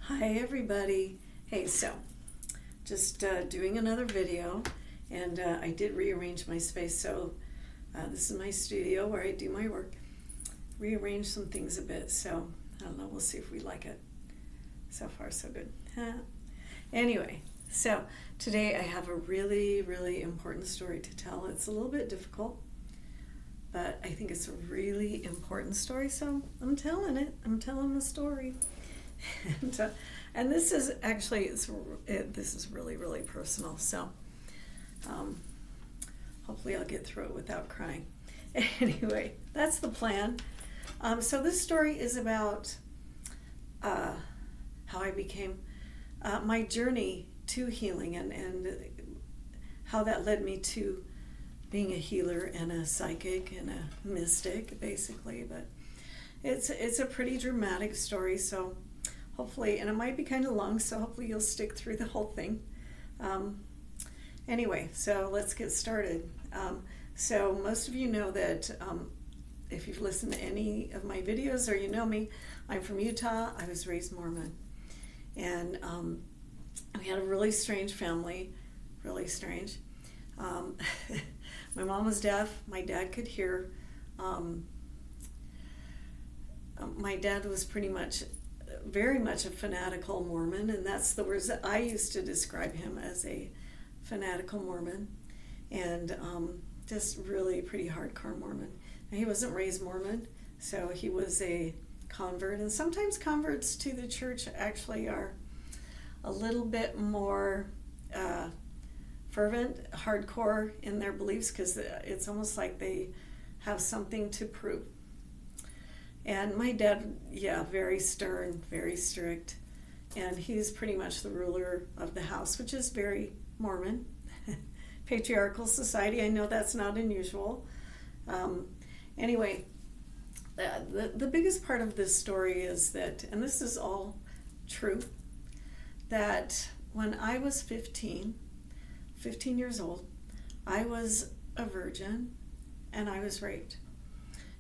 Hi everybody. Hey, so just doing another video, and I did rearrange my space. So this is my studio where I do my work. Rearrange some things a bit, so I don't know, we'll see if we like it. So far so good. Anyway, so today I have a really important story to tell. It's a little bit difficult, but I think it's a really important story, so I'm telling it. I'm telling the story. And this is actually, this is really personal, so hopefully I'll get through it without crying. Anyway, that's the plan. So this story is about how I became, my journey to healing, and how that led me to being a healer and a psychic and a mystic, basically. But it's a pretty dramatic story, so hopefully, and it might be kind of long, so hopefully you'll stick through the whole thing. Anyway, so let's get started. So most of you know that if you've listened to any of my videos or you know me, I'm from Utah. I was raised Mormon. And we had a really strange family, really strange. My mom was deaf. My dad could hear. My dad was very much a fanatical Mormon, and that's the words that I used to describe him, as a fanatical Mormon, and just really pretty hardcore Mormon. And he wasn't raised Mormon, so he was a convert, and sometimes converts to the church actually are a little bit more fervent, hardcore in their beliefs, because it's almost like they have something to prove. And my dad, very stern, very strict, and he's pretty much the ruler of the house, which is very Mormon. Patriarchal society, I know that's not unusual. Anyway, the biggest part of this story is that, and this is all true, that when I was 15 years old, I was a virgin and I was raped.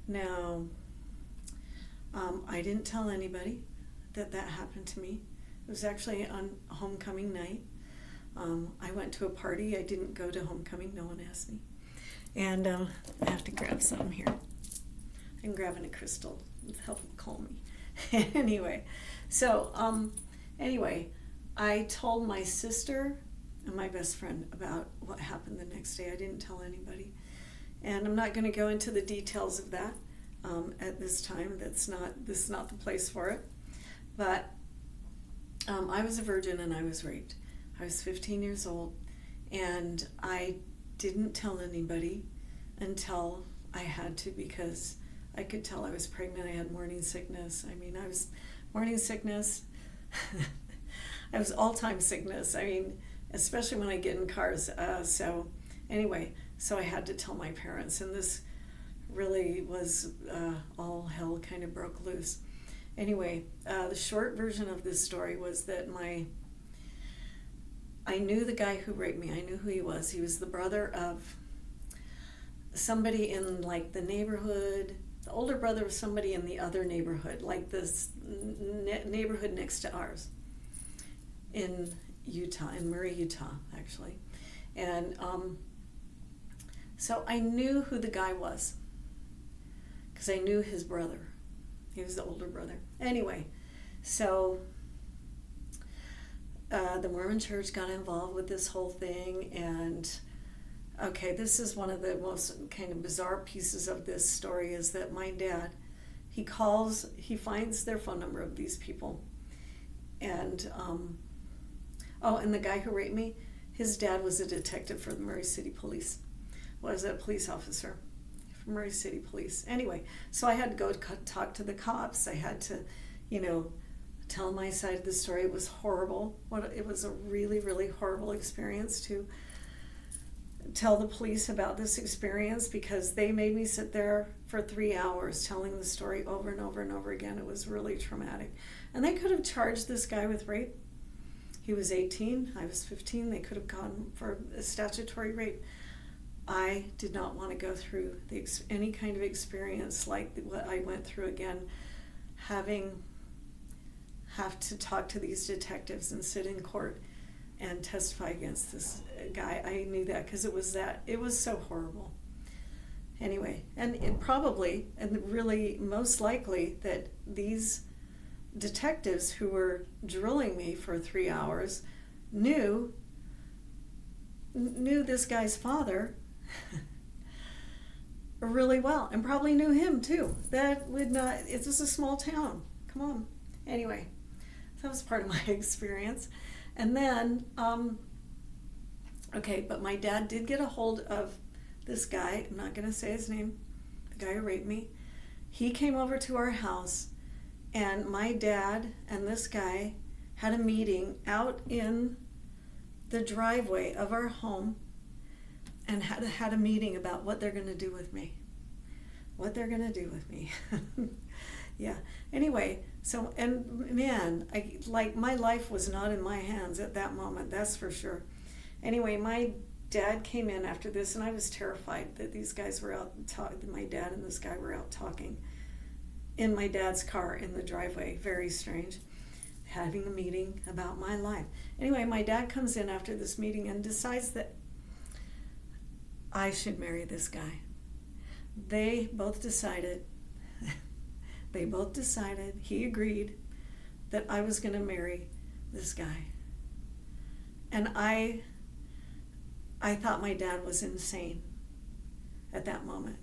Now, I didn't tell anybody that happened to me. It was actually on homecoming night. I went to a party. I didn't go to homecoming. No one asked me. And I have to grab something here. I'm grabbing a crystal to help calm me. Anyway, so I told my sister and my best friend about what happened the next day. I didn't tell anybody. And I'm not going to go into the details of that. At this time, this is not the place for it. But I was a virgin and I was raped. I was 15 years old, and I didn't tell anybody until I had to, because I could tell I was pregnant. I had morning sickness. I was morning sickness. I was all-time sickness. Especially when I get in cars. So I had to tell my parents, and this really was all hell kind of broke loose. Anyway, the short version of this story was that I knew the guy who raped me. I knew who he was. He was the brother of somebody in the neighborhood, the older brother of somebody in the other neighborhood, like this neighborhood next to ours in Utah, in Murray, Utah, actually. And so I knew who the guy was, because I knew his brother. He was the older brother. Anyway, so the Mormon church got involved with this whole thing, and this is one of the most kind of bizarre pieces of this story, is that my dad, he finds their phone number of these people, and and the guy who raped me, his dad was a detective for the Murray City Police, was a police officer. Murray City Police. Anyway, so I had to go talk to the cops. I had to, tell my side of the story. It was horrible. It was a really horrible experience to tell the police about this experience, because they made me sit there for 3 hours telling the story over and over and over again. It was really traumatic. And they could have charged this guy with rape. He was 18, I was 15. They could have gone for a statutory rape. I did not want to go through any kind of experience like what I went through again, having have to talk to these detectives and sit in court and testify against this guy. I knew that because it was so horrible. Anyway, and it probably, and really most likely, that these detectives who were drilling me for 3 hours knew this guy's father really well, and probably knew him too. That would not, it's just a small town. Come on. Anyway, that was part of my experience. And then, okay, but my dad did get a hold of this guy. I'm not going to say his name, the guy who raped me. He came over to our house, and my dad and this guy had a meeting out in the driveway of our home, and had a meeting about what they're going to do with me. What they're going to do with me. Yeah. Anyway, so, and man, my life was not in my hands at that moment, that's for sure. Anyway, my dad came in after this, and I was terrified that these guys were out my dad and this guy were out talking in my dad's car in the driveway. Very strange. Having a meeting about my life. Anyway, my dad comes in after this meeting and decides that I should marry this guy. They both decided, he agreed that I was going to marry this guy. And I thought my dad was insane at that moment.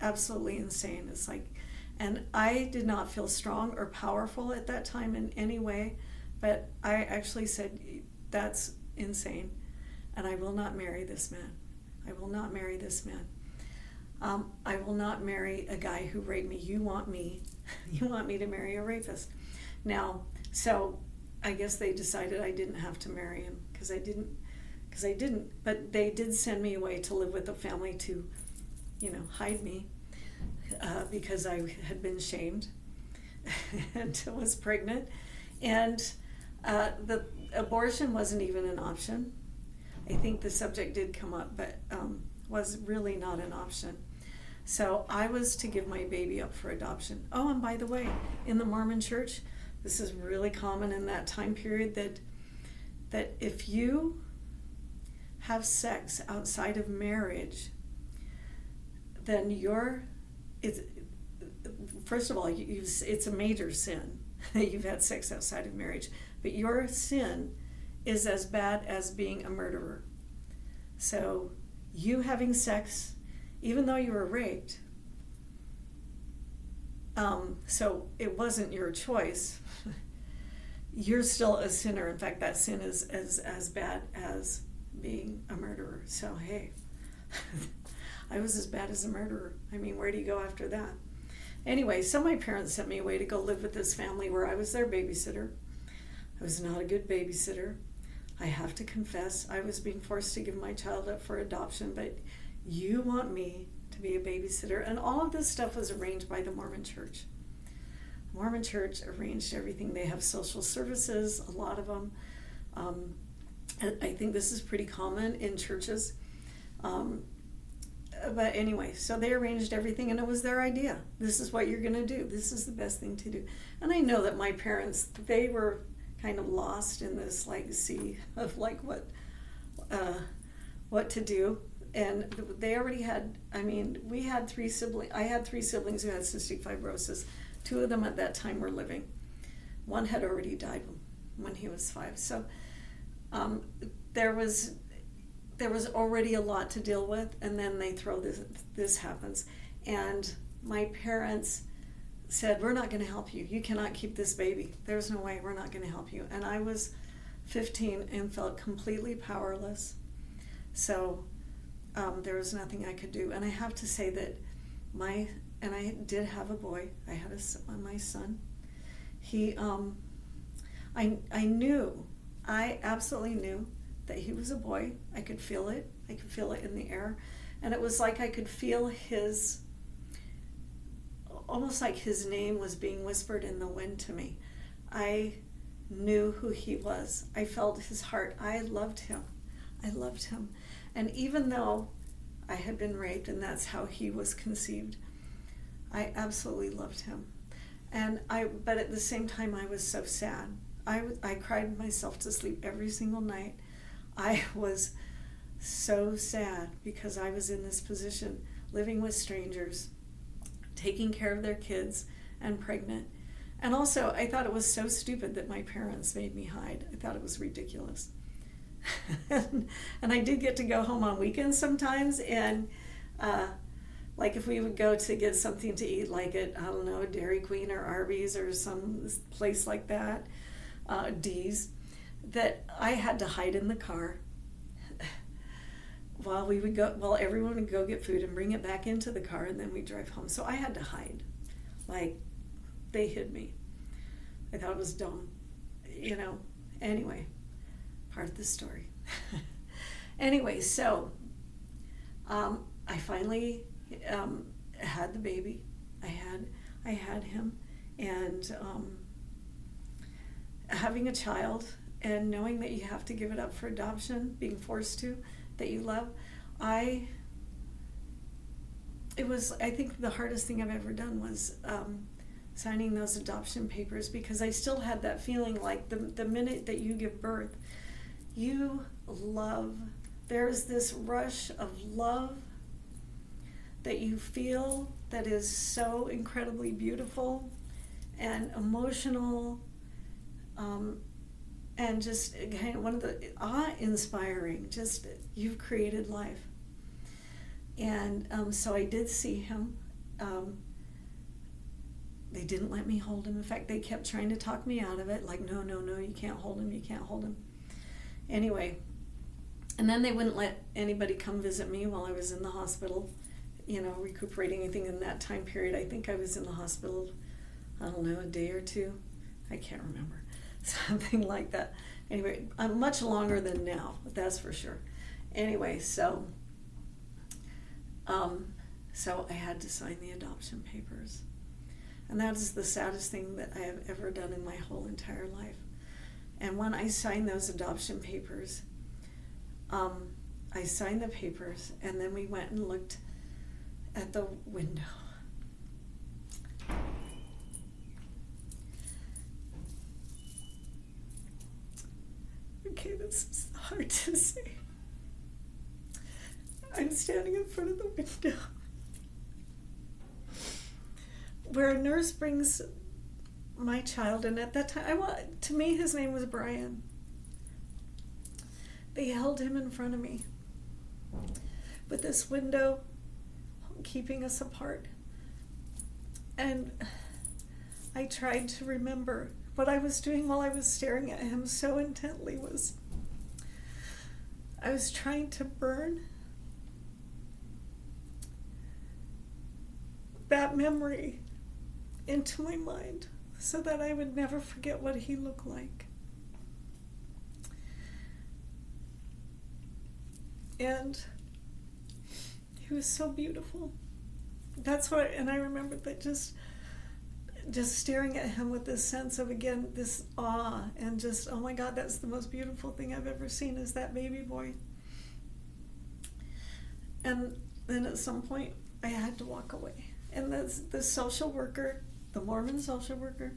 Absolutely insane. It's like, and I did not feel strong or powerful at that time in any way, but I actually said, that's insane, and I will not marry this man. I will not marry this man. I will not marry a guy who raped me. You want me to marry a rapist. Now, so I guess they decided I didn't have to marry him because I didn't, but they did send me away to live with a family to, hide me because I had been shamed and was pregnant. And the abortion wasn't even an option. I think the subject did come up, but was really not an option. So I was to give my baby up for adoption. Oh, and by the way, in the Mormon church, this is really common in that time period, that if you have sex outside of marriage, then first of all, it's a major sin that you've had sex outside of marriage, but your sin is as bad as being a murderer. So you having sex, even though you were raped, so it wasn't your choice, you're still a sinner. In fact, that sin is as bad as being a murderer. So hey, I was as bad as a murderer. I mean, where do you go after that? Anyway, so my parents sent me away to go live with this family where I was their babysitter. I was not a good babysitter. I have to confess, I was being forced to give my child up for adoption, but you want me to be a babysitter. And all of this stuff was arranged by the Mormon Church. The Mormon Church arranged everything. They have social services, a lot of them. I think this is pretty common in churches. But anyway, so they arranged everything, and it was their idea. This is what you're going to do. This is the best thing to do. And I know that my parents, they were kind of lost in this sea of what to do. And they already had, we had 3 siblings. I had 3 siblings who had cystic fibrosis. 2 of them at that time were living. 1 had already died when he was 5. So there was already a lot to deal with, and then they throw this happens. And my parents said, we're not going to help you. You cannot keep this baby. There's no way. We're not going to help you. And I was 15 and felt completely powerless. So there was nothing I could do. And I have to say that and I did have a boy. I had my son. He, I absolutely knew that he was a boy. I could feel it. I could feel it in the air. And it was like I could feel almost like his name was being whispered in the wind to me. I knew who he was. I felt his heart. I loved him. And even though I had been raped and that's how he was conceived, I absolutely loved him. But at the same time, I was so sad. I cried myself to sleep every single night. I was so sad because I was in this position, living with strangers, taking care of their kids, and pregnant. And also, I thought it was so stupid that my parents made me hide. I thought it was ridiculous. And I did get to go home on weekends sometimes, and like if we would go to get something to eat, like at, I don't know, Dairy Queen or Arby's or some place like that, D's, that I had to hide in the car while everyone would go get food and bring it back into the car, and then we'd drive home. So I had to hide. Like, they hid me. I thought it was dumb. Anyway, part of the story. Anyway, so I finally had the baby. I had him, and having a child and knowing that you have to give it up for adoption, being forced to, that you love, I think the hardest thing I've ever done was signing those adoption papers, because I still had that feeling like the minute that you give birth, there's this rush of love that you feel that is so incredibly beautiful and emotional, and just kind of one of the awe-inspiring, just you've created life. And so I did see him. They didn't let me hold him. In fact, they kept trying to talk me out of it, like, no, you can't hold him. Anyway, and then they wouldn't let anybody come visit me while I was in the hospital, recuperating. Anything in that time period. I think I was in the hospital, I don't know, a day or two. I can't remember. Something like that. Anyway, much longer than now, that's for sure. Anyway, so I had to sign the adoption papers. And that is the saddest thing that I have ever done in my whole entire life. And when I signed those adoption papers, I signed the papers, and then we went and looked at the window. Okay, this is hard to say. I'm standing in front of the window where a nurse brings my child, and at that time, to me, his name was Brian. They held him in front of me with this window keeping us apart. And I tried to remember what I was doing while I was staring at him so intently was I was trying to burn that memory into my mind so that I would never forget what he looked like. And he was so beautiful. And I remember that just staring at him with this sense of, again, this awe, and just, oh my God, that's the most beautiful thing I've ever seen, is that baby boy. And then at some point, I had to walk away. And the social worker, the Mormon social worker,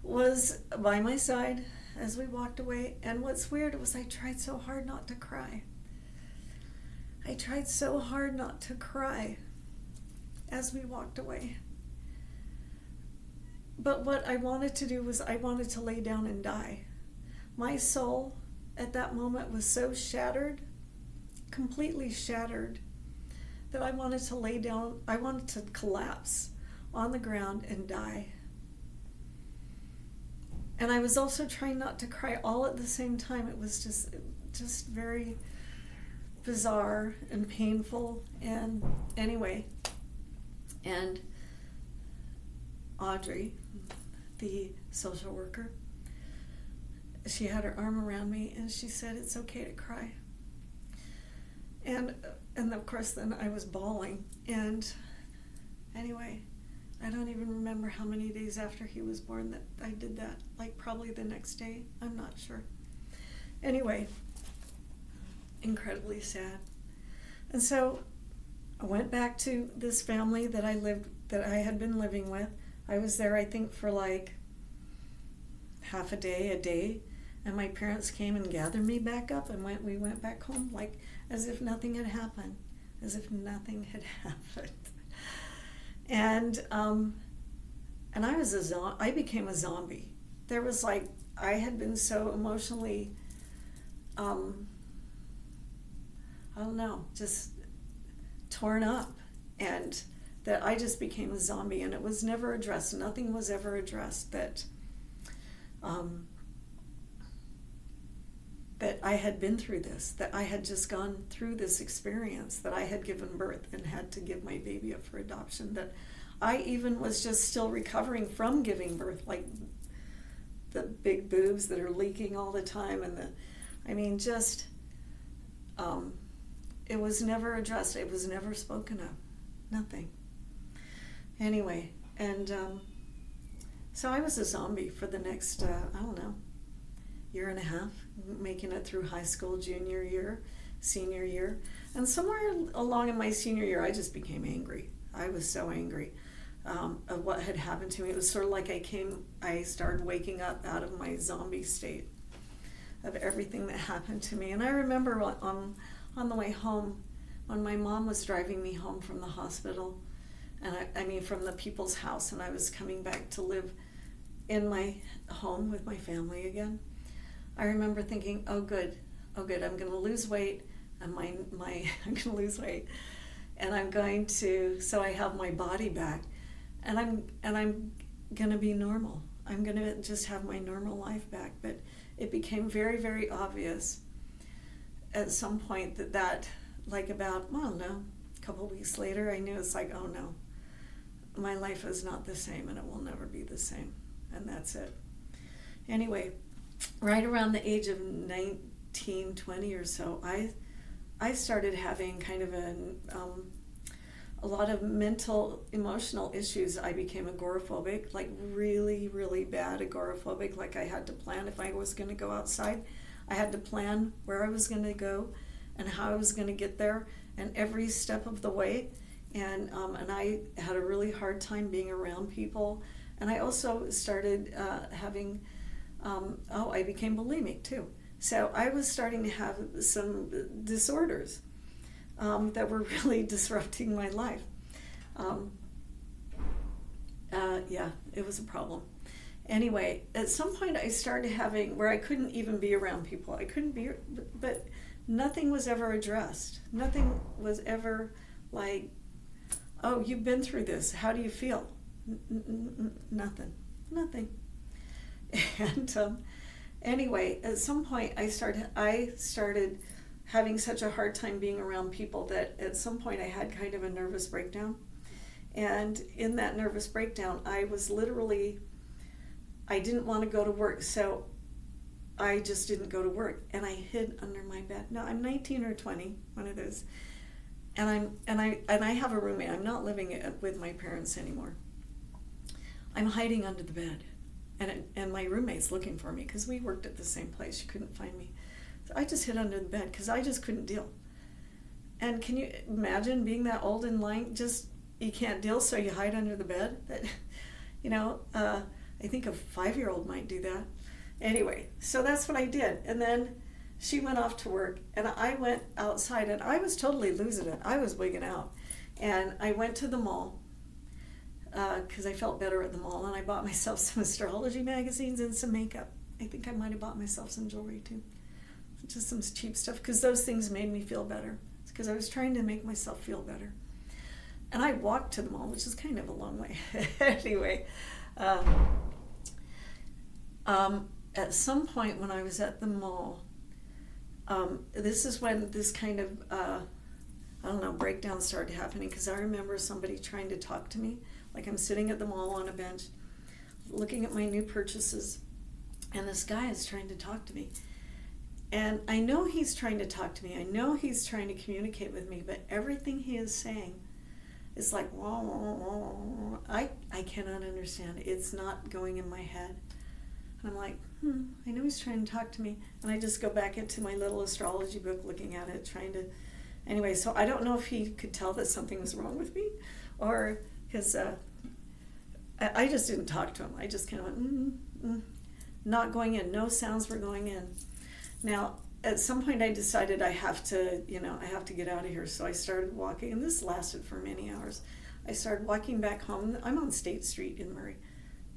was by my side as we walked away. And what's weird was I tried so hard not to cry. I tried so hard not to cry as we walked away. But what I wanted to do was I wanted to lay down and die. My soul at that moment was so shattered, completely shattered, that I wanted to lay down, I wanted to collapse on the ground and die. And I was also trying not to cry all at the same time. It was just very bizarre and painful. And anyway, and Audrey, the social worker, she had her arm around me and she said, "It's okay to cry." And of course then I was bawling. And anyway, I don't even remember how many days after he was born that I did that. Like probably the next day. I'm not sure. Anyway, incredibly sad. And so I went back to this family that I had been living with. I was there, I think, for like half a day, and my parents came and gathered me back up, and we went back home, like as if nothing had happened, as if nothing had happened. And I became a zombie. There was like, I had been so emotionally, I don't know, just torn up, and that I just became a zombie, and it was never addressed. Nothing was ever addressed that that I had been through this, that I had just gone through this experience, that I had given birth and had to give my baby up for adoption, that I even was just still recovering from giving birth, like the big boobs that are leaking all the time, and it was never addressed. It was never spoken of. Nothing. Anyway, and so I was a zombie for the next, I don't know, year and a half, making it through high school, junior year, senior year. And somewhere along in my senior year, I just became angry. I was so angry of what had happened to me. It was sort of like I started waking up out of my zombie state of everything that happened to me. And I remember on the way home, when my mom was driving me home from the hospital, and I mean from the people's house, and I was coming back to live in my home with my family again, I remember thinking, oh good, I'm going to lose weight, and I'm going to lose weight, and I'm going to, so I have my body back, and I'm going to be normal. I'm going to just have my normal life back. But it became very, very obvious at some point that like about, well, no, a couple weeks later, I knew it's like, oh no, my life is not the same, and it will never be the same, and that's it. Anyway, right around the age of 19, 20 or so, I started having kind of a lot of mental, emotional issues. I became agoraphobic, like really, really bad agoraphobic. Like I had to plan if I was going to go outside. I had to plan where I was going to go and how I was going to get there, and every step of the way. And I had a really hard time being around people. And I also started having, I became bulimic too. So I was starting to have some disorders that were really disrupting my life. Yeah, it was a problem. Anyway, at some point I started having, where I couldn't even be around people. I couldn't be, but nothing was ever addressed. Nothing was ever like, oh, you've been through this. How do you feel? Nothing. And anyway, at some point I started having such a hard time being around people that at some point I had kind of a nervous breakdown. And in that nervous breakdown, I was literally, I didn't want to go to work, so I just didn't go to work, and I hid under my bed. Now I'm 19 or 20, one of those, and I have a roommate. I'm not living with my parents anymore. I'm hiding under the bed, and my roommate's looking for me because we worked at the same place. She couldn't find me, so I just hid under the bed because I just couldn't deal. And can you imagine being that old and lying? Just you can't deal, so you hide under the bed. That, I think a 5-year-old might do that. Anyway, so that's what I did. And then she went off to work, and I went outside, and I was totally losing it. I was wigging out. And I went to the mall because I felt better at the mall, and I bought myself some astrology magazines and some makeup. I think I might have bought myself some jewelry too. Just some cheap stuff, because those things made me feel better. It's because I was trying to make myself feel better. And I walked to the mall, which is kind of a long way. Anyway, at some point when I was at the mall, this is when this kind of, breakdown started happening, because I remember somebody trying to talk to me. Like I'm sitting at the mall on a bench, looking at my new purchases, and this guy is trying to talk to me. And I know he's trying to talk to me. I know he's trying to communicate with me, but everything he is saying is like, wah, wah, wah, wah. I cannot understand. It's not going in my head. And I'm like, I know he's trying to talk to me. And I just go back into my little astrology book, looking at it, trying to... Anyway, so I don't know if he could tell that something was wrong with me, or because I just didn't talk to him. I just kind of went, not going in. No sounds were going in. Now, at some point I decided I have to get out of here. So I started walking, and this lasted for many hours. I started walking back home. I'm on State Street in Murray.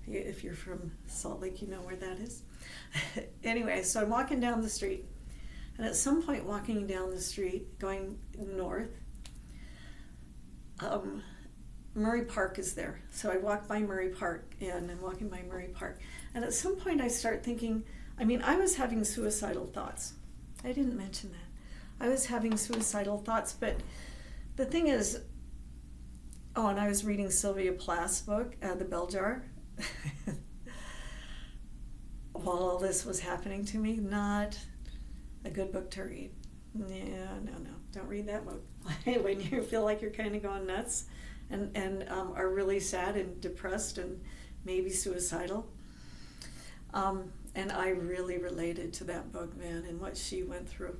If you're from Salt Lake, you know where that is. Anyway, so I'm walking down the street. And at some point walking down the street, going north, Murray Park is there. So I walk by Murray Park, and I'm walking by Murray Park. And at some point I start thinking, I was having suicidal thoughts. I didn't mention that. I was having suicidal thoughts, but the thing is, and I was reading Sylvia Plath's book, The Bell Jar. While all this was happening to me, not a good book to read. Yeah, no, don't read that book. When you feel like you're kind of going nuts and are really sad and depressed and maybe suicidal. And I really related to that book, man, and what she went through.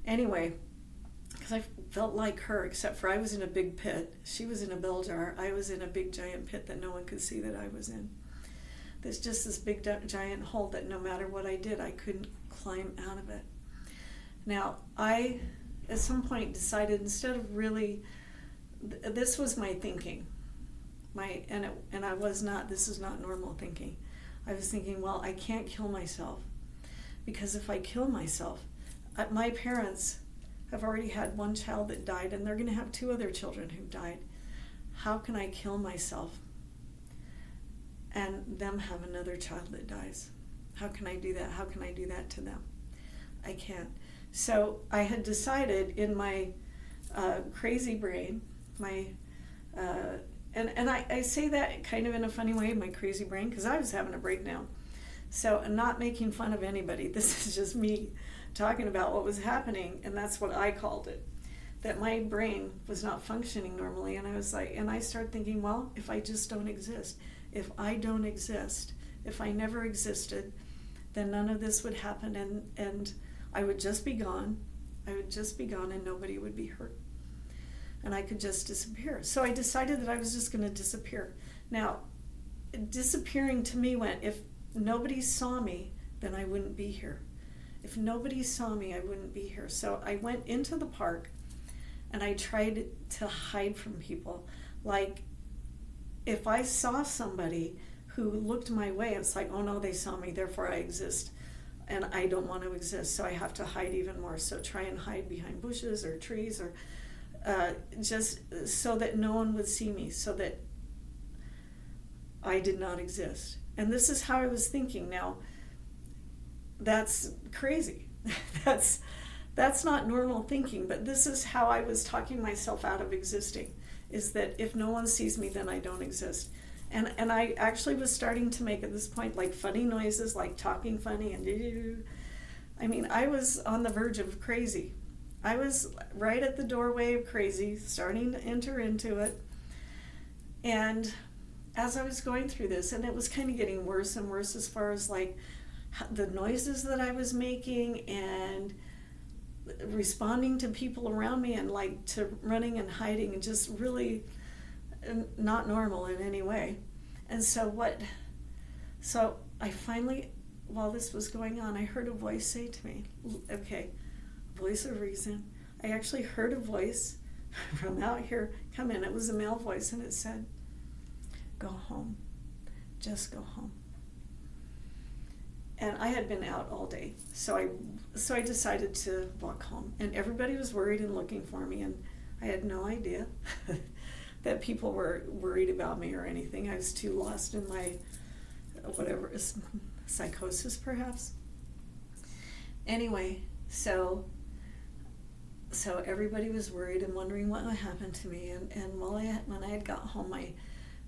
Anyway, because I felt like her, except for I was in a big pit. She was in a bell jar. I was in a big giant pit that no one could see that I was in. There's just this big giant hole that no matter what I did, I couldn't climb out of it. Now, I, at some point, decided instead of really, this was my thinking. This is not normal thinking. I was thinking, well, I can't kill myself, because if I kill myself, my parents have already had one child that died, and they're going to have 2 other children who died. How can I kill myself and them have another child that dies? How can I do that? How can I do that to them? I can't. So I had decided in my crazy brain, and I say that kind of in a funny way, my crazy brain, because I was having a breakdown. So I'm not making fun of anybody. This is just me talking about what was happening, and that's what I called it. That my brain was not functioning normally, and I was like, and I started thinking, well, if I just don't exist, if I don't exist, if I never existed, then none of this would happen, and I would just be gone. I would just be gone, and nobody would be hurt. And I could just disappear. So I decided that I was just going to disappear. Now, disappearing to me went, if nobody saw me, then I wouldn't be here. If nobody saw me, I wouldn't be here. So I went into the park, and I tried to hide from people. Like, if I saw somebody who looked my way, it's like, oh no, they saw me, therefore I exist. And I don't want to exist, so I have to hide even more. So try and hide behind bushes or trees, or just so that no one would see me, so that I did not exist. And this is how I was thinking. Now, that's crazy. That's not normal thinking, but this is how I was talking myself out of existing, is that if no one sees me, then I don't exist. And I actually was starting to make, at this point, like funny noises, like talking funny, and I was on the verge of crazy. I was right at the doorway of crazy, starting to enter into it. And as I was going through this, and it was kind of getting worse and worse as far as like the noises that I was making and responding to people around me, and like to running and hiding, and just really not normal in any way. And so I finally, while this was going on, I heard a voice say to me, okay, voice of reason. I actually heard a voice from out here come in. It was a male voice, and it said, go home. Just go home. And I had been out all day, so I decided to walk home. And everybody was worried and looking for me, and I had no idea that people were worried about me or anything. I was too lost in my, whatever, psychosis perhaps. Anyway, so everybody was worried and wondering what would happen to me. And when I had got home,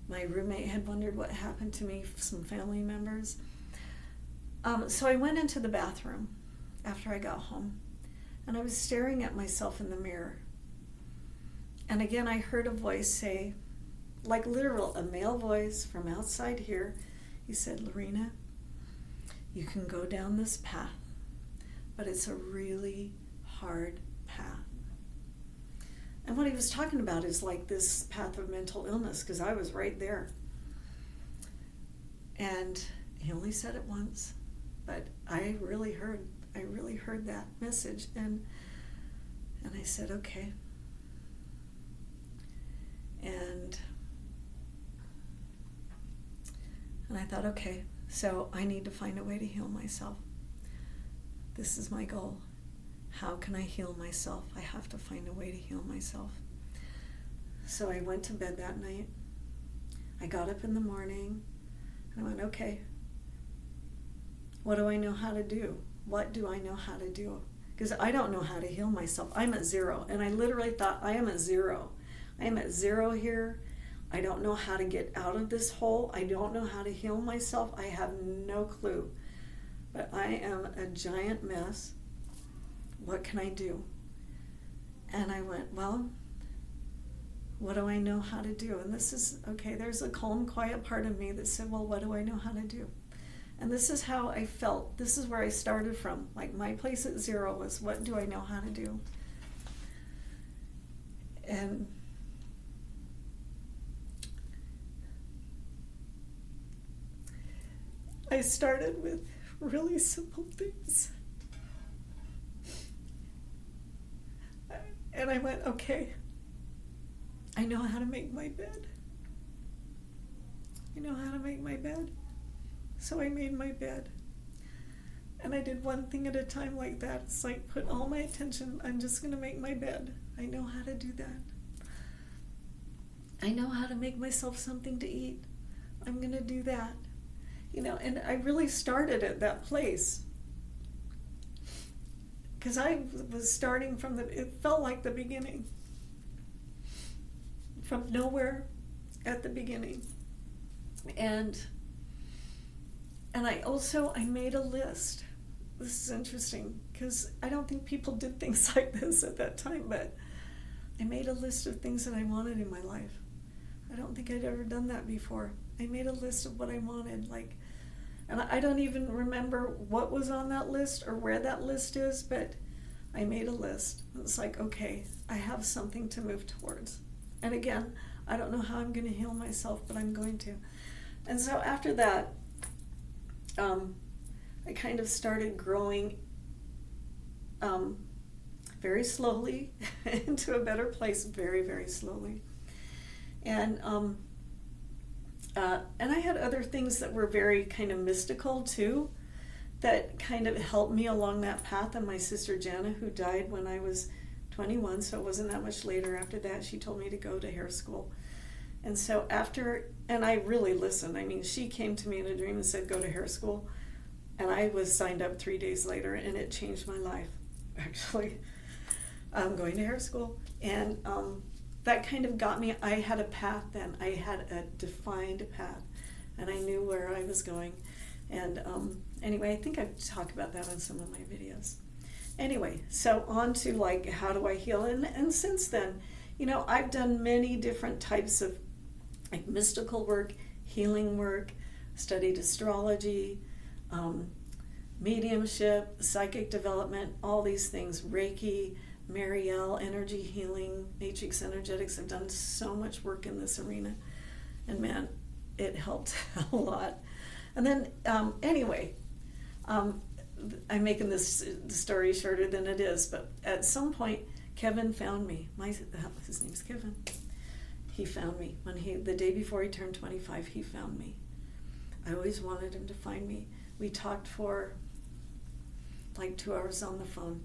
my roommate had wondered what happened to me, some family members. So I went into the bathroom after I got home, and I was staring at myself in the mirror. And again, I heard a voice say, like literal, a male voice from outside here. He said, Lorina, you can go down this path, but it's a really hard path. And what he was talking about is like this path of mental illness, because I was right there. And he only said it once, but I really heard that message, and I said, okay. And I thought, okay, so I need to find a way to heal myself. This is my goal. How can I heal myself? I have to find a way to heal myself. So I went to bed that night. I got up in the morning, and I went, okay, what do I know how to do? What do I know how to do? Because I don't know how to heal myself. I'm at zero, and I literally thought, I am at zero. I am at zero here. I don't know how to get out of this hole. I don't know how to heal myself. I have no clue. But I am a giant mess. What can I do? And I went, well, what do I know how to do? And this is, okay, there's a calm, quiet part of me that said, well, what do I know how to do? And this is how I felt. This is where I started from. Like, my place at zero was, what do I know how to do? And I started with really simple things. And I went, okay, I know how to make my bed. I know how to make my bed. So I made my bed. And I did one thing at a time like that. It's like, put all my attention, I'm just going to make my bed. I know how to do that. I know how to make myself something to eat. I'm going to do that. You know, and I really started at that place. Because I was starting from it felt like the beginning. From nowhere at the beginning. And I made a list. This is interesting, because I don't think people did things like this at that time, but I made a list of things that I wanted in my life. I don't think I'd ever done that before. I made a list of what I wanted, and I don't even remember what was on that list or where that list is, but I made a list. It's like, okay, I have something to move towards. And again, I don't know how I'm going to heal myself, but I'm going to. And so after that, I kind of started growing very slowly into a better place, very, very slowly. And I had other things that were very kind of mystical too, that kind of helped me along that path. And my sister Jana, who died when I was 21, so it wasn't that much later after that, she told me to go to hair school. And so and I really listened. I mean, she came to me in a dream and said, go to hair school. And I was signed up 3 days later, and it changed my life, actually. Going to hair school. And that kind of got me. I had a path then. I had a defined path, and I knew where I was going. And anyway, I think I've talked about that on some of my videos. Anyway, so on to how do I heal? And since then, I've done many different types of mystical work, healing work, studied astrology, mediumship, psychic development, all these things, Reiki, Marielle, energy healing, matrix energetics. I've done so much work in this arena, and man, it helped a lot. And then anyway, I'm making this story shorter than it is, but at some point Kevin found me. His name's Kevin. He found me the day before he turned 25. He found me. I always wanted him to find me. We talked for 2 hours on the phone.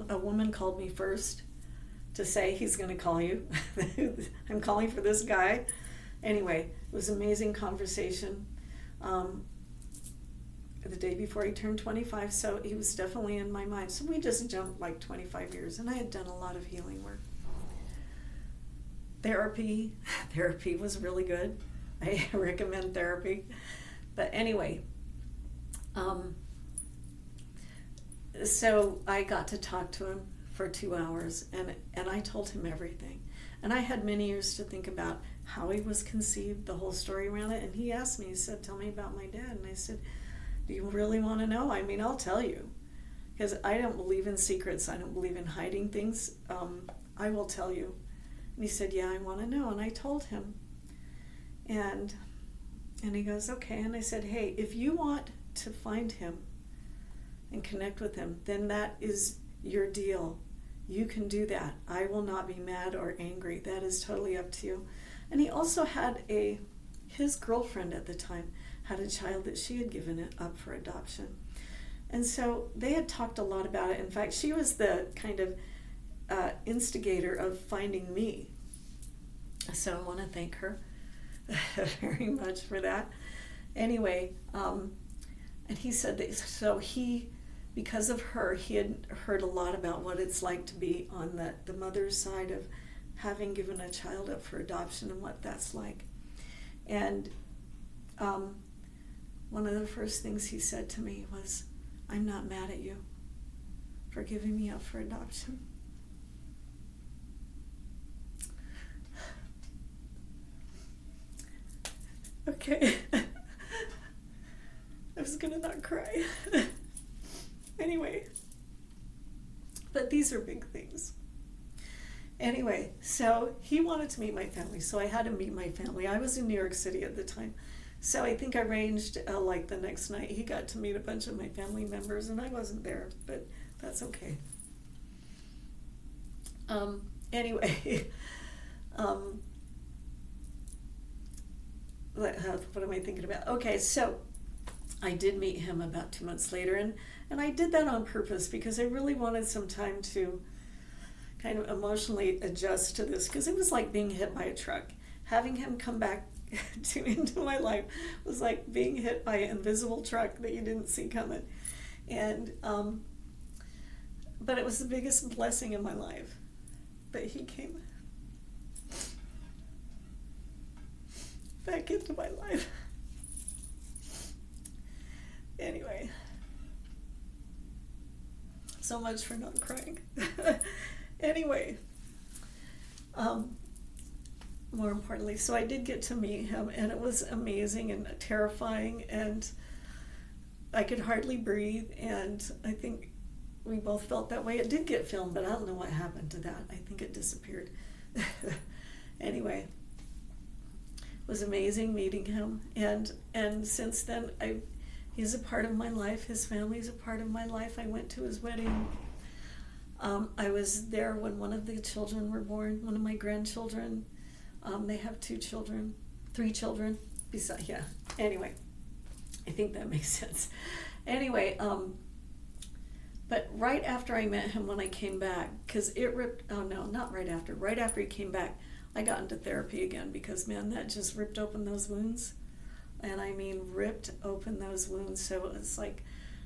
A woman called me first to say, he's going to call you. I'm calling for this guy. Anyway, it was an amazing conversation. The day before he turned 25, so he was definitely in my mind. So we just jumped 25 years, and I had done a lot of healing work. Therapy was really good. I recommend therapy. But anyway, so I got to talk to him for 2 hours, and I told him everything. And I had many years to think about how he was conceived, the whole story around it. And he asked me, he said, tell me about my dad. And I said, do you really want to know? I mean, I'll tell you. Because I don't believe in secrets. I don't believe in hiding things. I will tell you. And he said, yeah, I want to know. And I told him. And And he goes, okay. And I said, hey, if you want to find him and connect with him, then that is your deal. You can do that. I will not be mad or angry. That is totally up to you. And he also had his girlfriend at the time had a child that she had given it up for adoption. And so they had talked a lot about it. In fact, she was the kind of instigator of finding me. So I want to thank her very much for that. Anyway, and he said that, so because of her, he had heard a lot about what it's like to be on the mother's side of having given a child up for adoption and what that's like. And one of the first things he said to me was, I'm not mad at you for giving me up for adoption. Okay. I was gonna not cry. Anyway, but these are big things. Anyway, so he wanted to meet my family, so I had to meet my family. I was in New York City at the time, so I think I arranged like the next night he got to meet a bunch of my family members, and I wasn't there, but that's okay. Anyway, what am I thinking about? Okay, so I did meet him about 2 months later, and I did that on purpose because I really wanted some time to kind of emotionally adjust to this, because it was like being hit by a truck. Having him come back into my life was like being hit by an invisible truck that you didn't see coming. And but it was the biggest blessing in my life that he came back into my life. Anyway, so much for not crying. Anyway, more importantly, so I did get to meet him, and it was amazing and terrifying, and I could hardly breathe, and I think we both felt that way. It did get filmed, but I don't know what happened to that. I think it disappeared. Anyway, it was amazing meeting him, and since then he's a part of my life. His family's a part of my life. I went to his wedding. I was there when one of the children were born, one of my grandchildren. They have 3 children. Besides, yeah. Anyway, I think that makes sense. Anyway, but right after I met him, when I came back, because it ripped, oh no, not right after. Right after he came back, I got into therapy again, because man, that just ripped open those wounds. And I mean, ripped open those wounds. So it's like,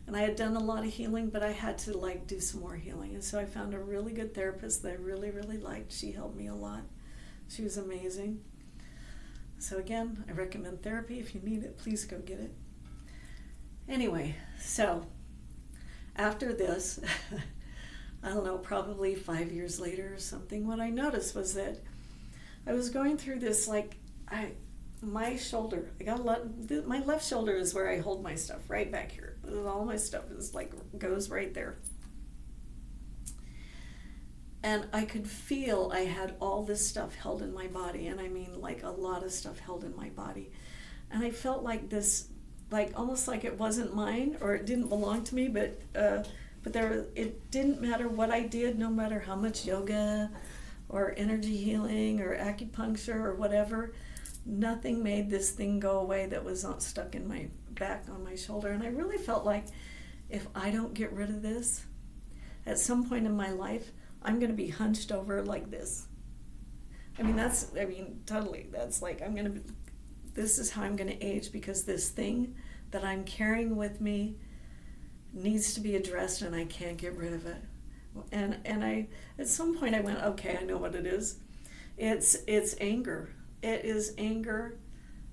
and I had done a lot of healing, but I had to like do some more healing. And so I found a really good therapist that I really, really liked. She helped me a lot. She was amazing. So again, I recommend therapy. If you need it, please go get it. Anyway, so after this, I don't know, probably 5 years later or something, what I noticed was that I was going through this, like, my shoulder, my left shoulder is where I hold my stuff, right back here. All my stuff is like, goes right there. And I could feel I had all this stuff held in my body, and I mean like a lot of stuff held in my body. And I felt like this, like almost like it wasn't mine, or it didn't belong to me, but it didn't matter what I did, no matter how much yoga or energy healing or acupuncture or whatever, nothing made this thing go away that was stuck in my back on my shoulder. And I really felt like if I don't get rid of this, at some point in my life, I'm going to be hunched over like this. Totally. That's like, this is how I'm going to age, because this thing that I'm carrying with me needs to be addressed, and I can't get rid of it. And I, at some point I went, okay, I know what it is. It's anger. It is anger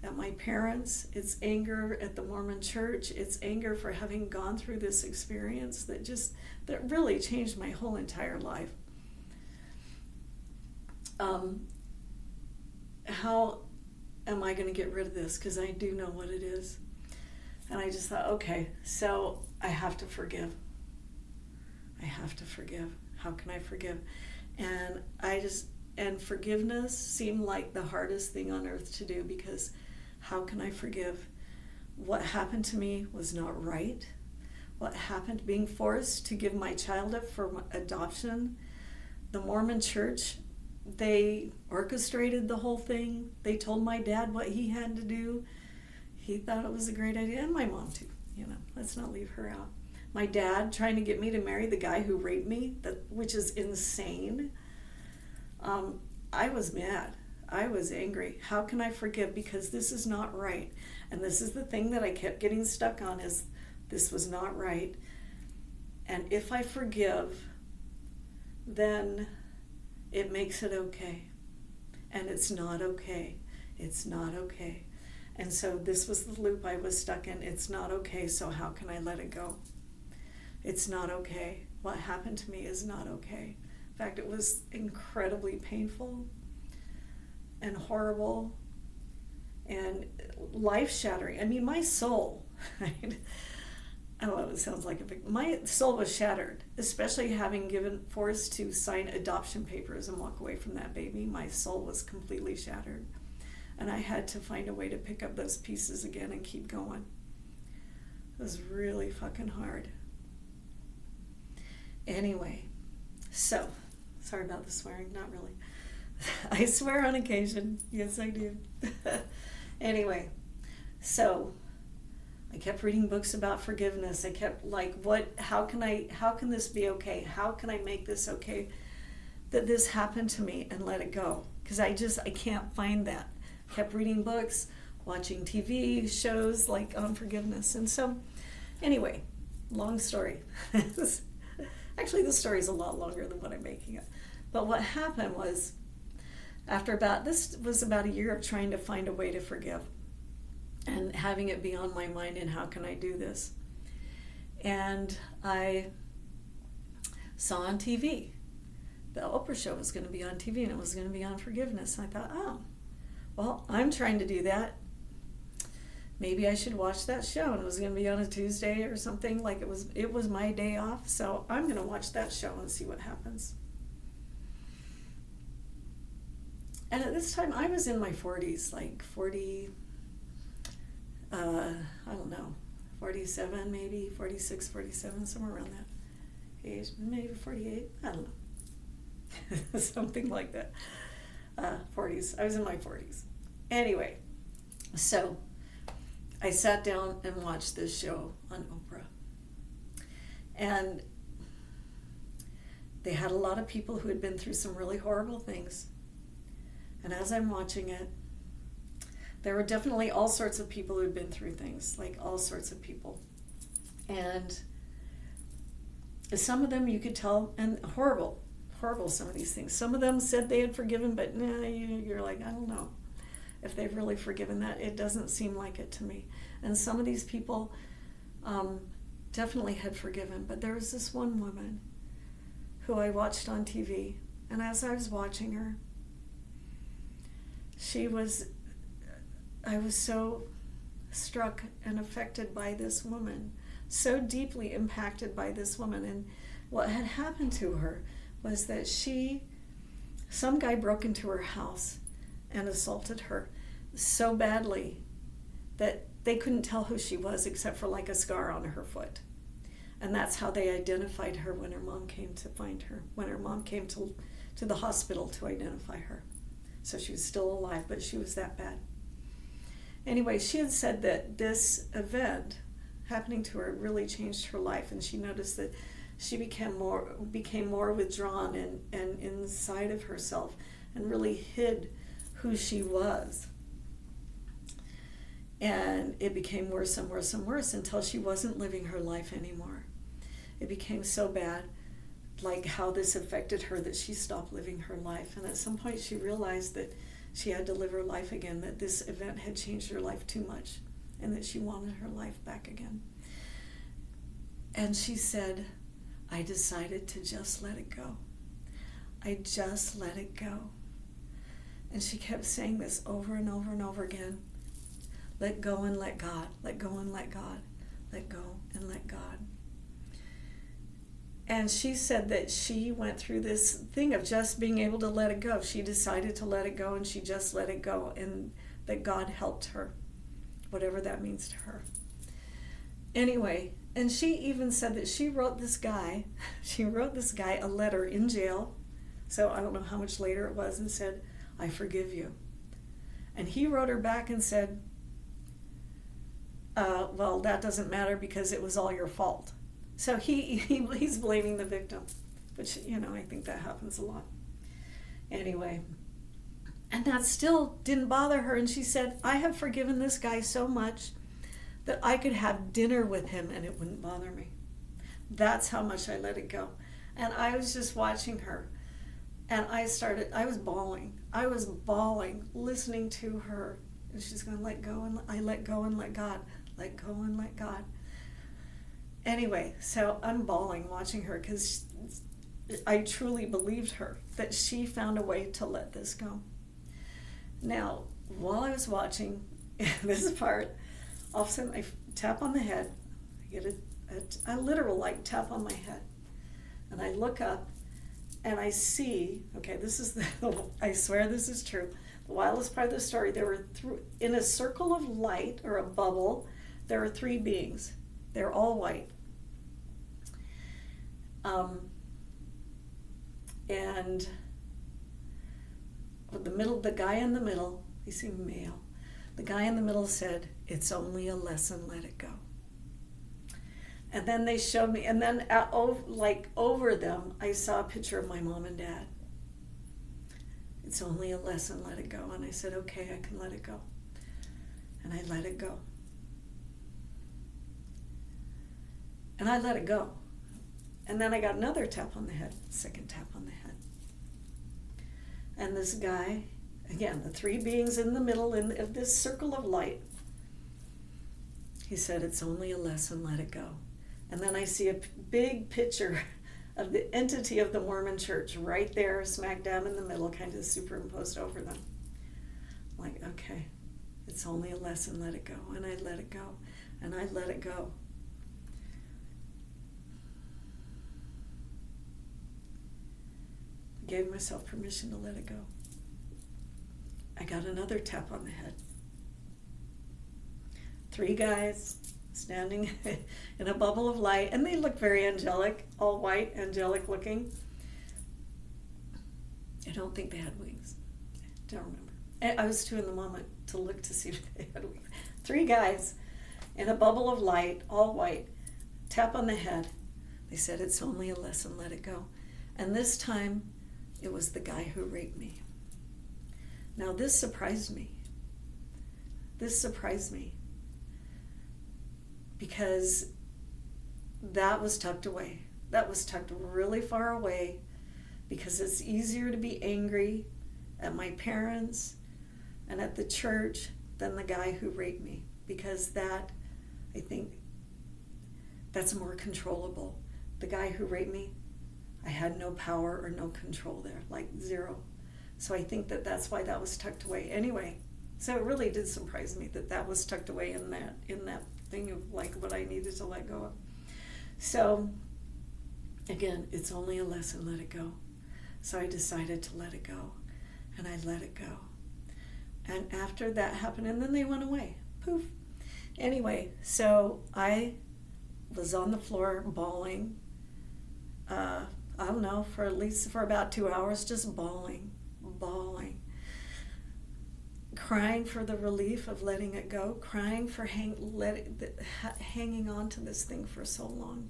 at my parents. It's anger at the Mormon church. It's anger for having gone through this experience that really changed my whole entire life. How am I going to get rid of this? Because I do know what it is. And I just thought, okay, so I have to forgive. I have to forgive. How can I forgive? And forgiveness seemed like the hardest thing on earth to do, because How can I forgive? What happened to me was not right. What happened, being forced to give my child up for adoption. The Mormon church, they orchestrated the whole thing. They told my dad what he had to do. He thought it was a great idea, and my mom too. Let's not leave her out. My dad trying to get me to marry the guy who raped me, which is insane. I was mad. I was angry. How can I forgive? Because this is not right. And this is the thing that I kept getting stuck on, is this was not right. And if I forgive, then it makes it okay. And it's not okay. It's not okay. And so this was the loop I was stuck in. It's not okay, so how can I let it go? It's not okay. What happened to me is not okay. In fact, it was incredibly painful and horrible and life-shattering. I mean, my soul, right? I don't know, it sounds like my soul was shattered, especially having forced to sign adoption papers and walk away from that baby. My soul was completely shattered. And I had to find a way to pick up those pieces again and keep going. It was really fucking hard. Anyway, so, sorry about the swearing, not really. I swear on occasion. Yes, I do. Anyway, so I kept reading books about forgiveness. I kept how can this be okay? How can I make this okay that this happened to me, and let it go? Because I can't find that. Kept reading books, watching TV shows on forgiveness. And so, anyway, long story. Actually, the story is a lot longer than what I'm making up. But what happened was, this was about a year of trying to find a way to forgive and having it be on my mind, and how can I do this? And I saw on TV, the Oprah show was going to be on TV, and it was going to be on forgiveness. And I thought, oh, well, I'm trying to do that. Maybe I should watch that show. And it was going to be on a Tuesday or something. It was my day off, so I'm going to watch that show and see what happens. And at this time, I was in my 40s, 40, I don't know, 47 maybe, 46, 47, somewhere around that age, maybe 48, I don't know, something like that. 40s, I was in my 40s. Anyway, so I sat down and watched this show on Oprah. And they had a lot of people who had been through some really horrible things. And as I'm watching it, there were definitely all sorts of people who had been through things, all sorts of people. And some of them you could tell, and horrible, some of these things. Some of them said they had forgiven, but you're like, I don't know if they've really forgiven that. It doesn't seem like it to me. And some of these people definitely had forgiven, but there was this one woman who I watched on TV, and as I was watching her, I was so struck and affected by this woman, so deeply impacted by this woman. And what had happened to her was that some guy broke into her house and assaulted her so badly that they couldn't tell who she was except for a scar on her foot. And that's how they identified her when her mom came to find her, when her mom came to the hospital to identify her. So she was still alive, but she was that bad. Anyway, she had said that this event happening to her really changed her life, and she noticed that she became more withdrawn and inside of herself, and really hid who she was. And it became worse and worse and worse until she wasn't living her life anymore. It became so bad, how this affected her, that she stopped living her life. And at some point she realized that she had to live her life again, that this event had changed her life too much, and that she wanted her life back again. And she said, I decided to just let it go. I just let it go. And she kept saying this over and over and over again. Let go and let God. Let go and let God. Let go and let God. And she said that she went through this thing of just being able to let it go. She decided to let it go, and she just let it go, and that God helped her. whatever that means to her. Anyway, and she even said that she wrote this guy a letter in jail, so I don't know how much later it was, and said, "I forgive you." And he wrote her back and said, well, that doesn't matter because it was all your fault. So he's blaming the victim, which, I think that happens a lot. Anyway, and that still didn't bother her, and she said, "I have forgiven this guy so much that I could have dinner with him and it wouldn't bother me." That's how much I let it go. And I was just watching her, and I was bawling, listening to her. And she's going, "Let go," and I let go and let God, let go and let God. Anyway, so I'm bawling watching her because I truly believed her that she found a way to let this go. Now, while I was watching this part, all of a sudden I tap on the head. I get a literal tap on my head. And I look up and I see, okay, I swear this is true. The wildest part of the story, there were in a circle of light or a bubble, there were 3 beings. They're all white. And the guy in the middle, he seemed male. The guy in the middle said, "It's only a lesson, let it go." And then they showed me, and then over them, I saw a picture of my mom and dad. "It's only a lesson, let it go." And I said, "Okay, I can let it go." And I let it go. And I let it go. And then I got another tap on the head, second tap on the head. And this guy, again, the 3 beings in the middle of this circle of light, he said, "It's only a lesson, let it go." And then I see a big picture of the entity of the Mormon church right there, smack dab in the middle, kind of superimposed over them. I'm like, okay, it's only a lesson, let it go. And I let it go. And I let it go. I gave myself permission to let it go. I got another tap on the head. 3 guys standing in a bubble of light, and they look very angelic, all white, angelic looking. I don't think they had wings. I don't remember. I was too in the moment to look to see if they had wings. 3 guys in a bubble of light, all white, tap on the head. They said, "It's only a lesson, let it go." And this time, it was the guy who raped me. Now, this surprised me. Because that was tucked away. That was tucked really far away, because it's easier to be angry at my parents and at the church than the guy who raped me, because that, I think, that's more controllable. The guy who raped me, I had no power or no control there, like 0. So I think that's why that was tucked away. Anyway, so it really did surprise me that was tucked away in that thing of what I needed to let go of. So again, it's only a lesson, let it go. So I decided to let it go, and I let it go. And after that happened, and then they went away, poof. Anyway, so I was on the floor bawling, I don't know, for about 2 hours, just bawling, crying for the relief of letting it go, crying for hanging on to this thing for so long,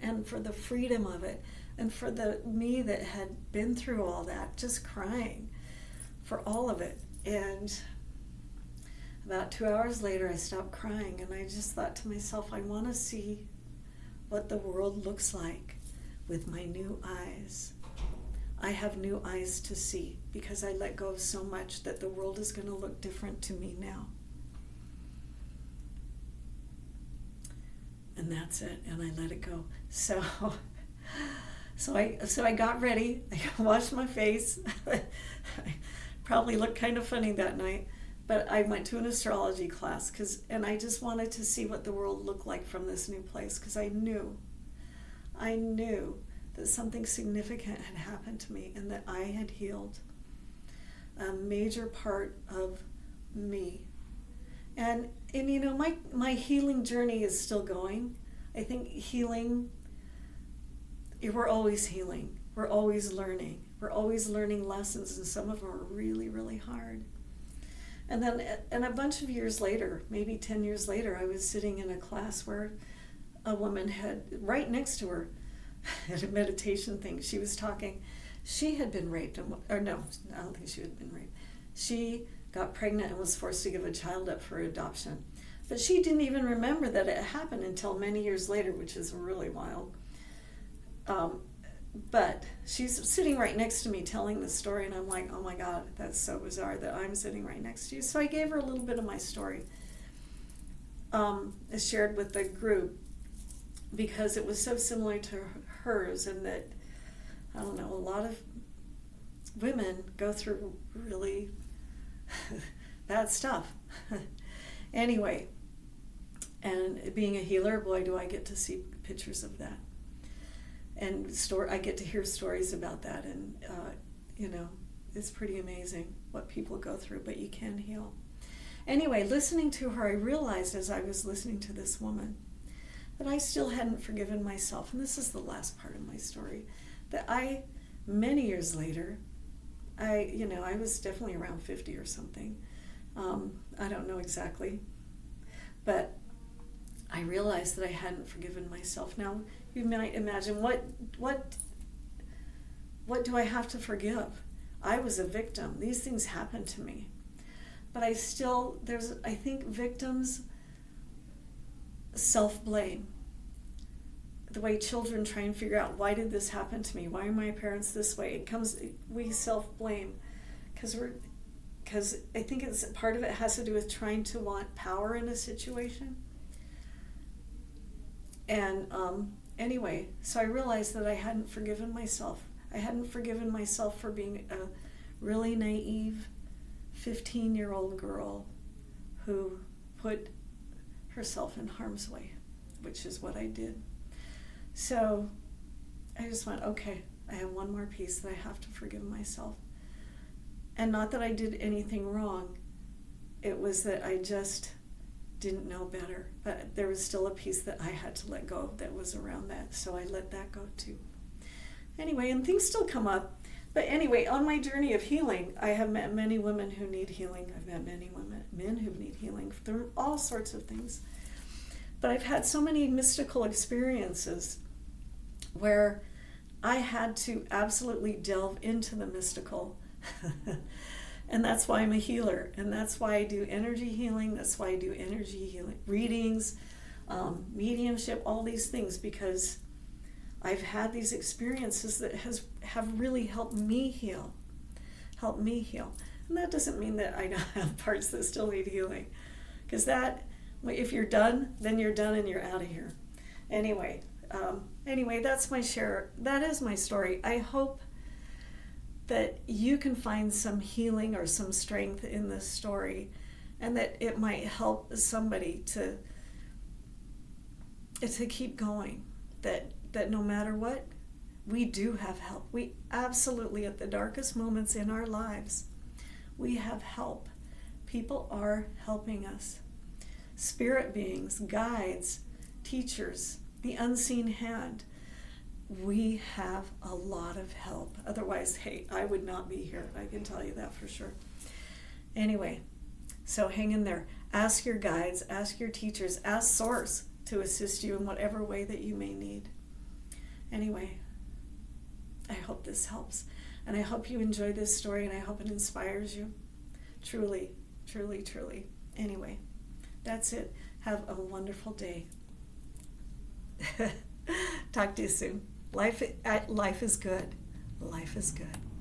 and for the freedom of it, and for me that had been through all that, just crying for all of it. And about 2 hours later, I stopped crying, and I just thought to myself, I want to see what the world looks like with my new eyes. I have new eyes to see, because I let go of so much that the world is going to look different to me now. And that's it, and I let it go. So I got ready. I washed my face. I probably looked kind of funny that night, but I went to an astrology class and I just wanted to see what the world looked like from this new place, because I knew that something significant had happened to me, and that I had healed a major part of me, And my healing journey is still going. I think healing, we're always healing. We're always learning. We're always learning lessons, and some of them are really, really hard. And then, and a bunch of years later, maybe 10 years later, I was sitting in a class where a woman had, right next to her, at a meditation thing, she was talking. She had been raped, or no, I don't think she had been raped. She got pregnant and was forced to give a child up for adoption. But she didn't even remember that it happened until many years later, which is really wild. But she's sitting right next to me telling the story, and I'm like, oh my God, that's so bizarre that I'm sitting right next to you. So I gave her a little bit of my story, shared with the group, because it was so similar to hers, and that, I don't know, a lot of women go through really bad stuff. Anyway, and being a healer, boy, do I get to see pictures of that. And I get to hear stories about that, and it's pretty amazing what people go through, but you can heal. Anyway, listening to her, I realized as I was listening to this woman that I still hadn't forgiven myself, and this is the last part of my story, that many years later, I was definitely around 50 or something, I don't know exactly, but I realized that I hadn't forgiven myself. Now, you might imagine, what do I have to forgive? I was a victim. These things happened to me. But I think victims self-blame. The way children try and figure out, why did this happen to me? Why are my parents this way? We self-blame because I think part of it has to do with trying to want power in a situation. And anyway, so I realized that I hadn't forgiven myself. I hadn't forgiven myself for being a really naive 15-year-old girl who put herself in harm's way, which is what I did. So I just went, okay, I have one more piece that I have to forgive myself. And not that I did anything wrong. It was that I just didn't know better. But there was still a piece that I had to let go of that was around that. So I let that go too. Anyway, and things still come up. But anyway, on my journey of healing, I have met many women who need healing. I've met many men who need healing through all sorts of things. But I've had so many mystical experiences where I had to absolutely delve into the mystical. And that's why I'm a healer. And that's why I do energy healing. That's why I do energy healing readings, mediumship, all these things, because I've had these experiences that have really helped me heal. And that doesn't mean that I don't have parts that still need healing. Because if you're done, then you're done and you're out of here. Anyway, that's my share. That is my story. I hope that you can find some healing or some strength in this story, and that it might help somebody to keep going. That no matter what, we do have help. We absolutely, at the darkest moments in our lives, we have help. People are helping us. Spirit beings, guides, teachers, the unseen hand. We have a lot of help. Otherwise, hey, I would not be here. I can tell you that for sure. Anyway, so hang in there. Ask your guides, ask your teachers, ask Source to assist you in whatever way that you may need. Anyway, I hope this helps. And I hope you enjoy this story, and I hope it inspires you. Truly, truly, truly. Anyway, that's it. Have a wonderful day. Talk to you soon. Life is good. Life is good.